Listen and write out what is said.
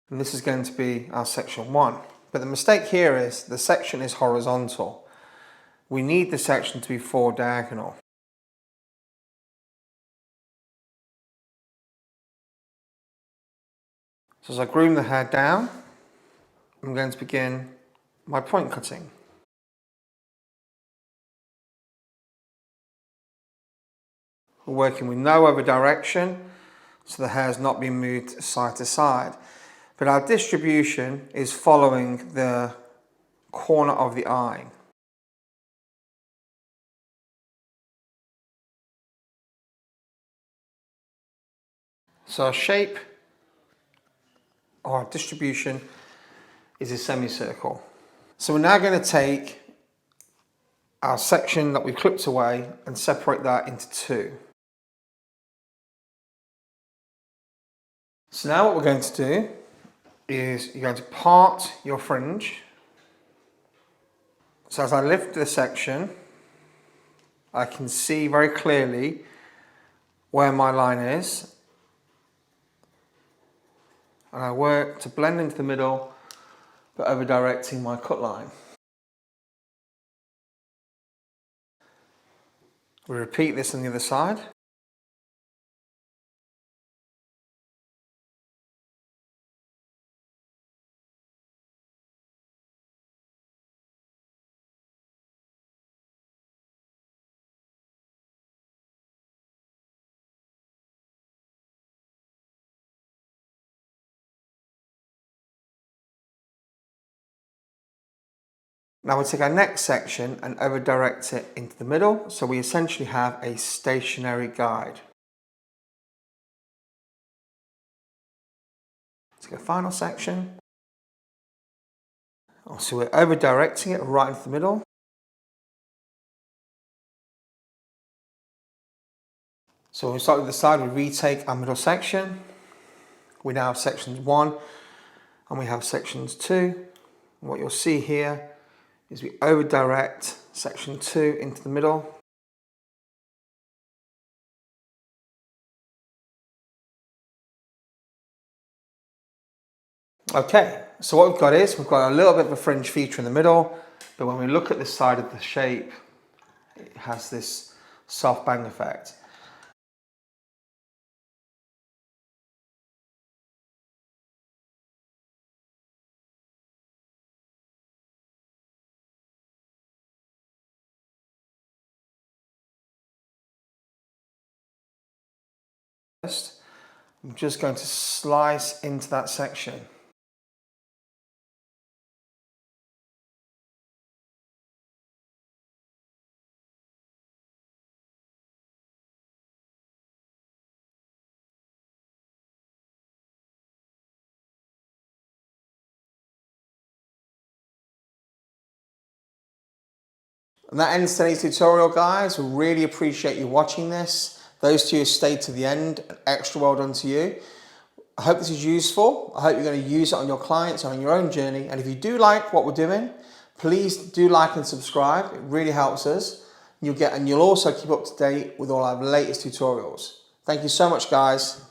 And this is going to be our section 1. But the mistake here is the section is horizontal. We need the section to be 4 diagonal. So as I groom the hair down, I'm going to begin my point cutting. We're working with no over direction, so the hair is not being moved side to side. But our distribution is following the corner of the eye. So our shape, or our distribution, is a semicircle. So we're now going to take our section that we clipped away and separate that into 2. So now what we're going to do is you're going to part your fringe. So as I lift the section, I can see very clearly where my line is. And I work to blend into the middle, but over directing my cut line. We repeat this on the other side. Now we take our next section and over direct it into the middle, so we essentially have a stationary guide. Take a final section. So we're over directing it right into the middle. So when we start with the side, we retake our middle section. We now have sections 1 and we have sections 2. And what you'll see here is we over direct section 2 into the middle. Okay, so what we've got is we've got a little bit of a fringe feature in the middle, but when we look at the side of the shape, it has this soft bang effect. I'm just going to slice into that section. And that ends today's tutorial, guys. We really appreciate you watching this. Those of you who stayed to the end, an extra well done to you. I hope this is useful. I hope you're going to use it on your clients or on your own journey. And if you do like what we're doing, please do like and subscribe. It really helps us. You'll also keep up to date with all our latest tutorials. Thank you so much, guys.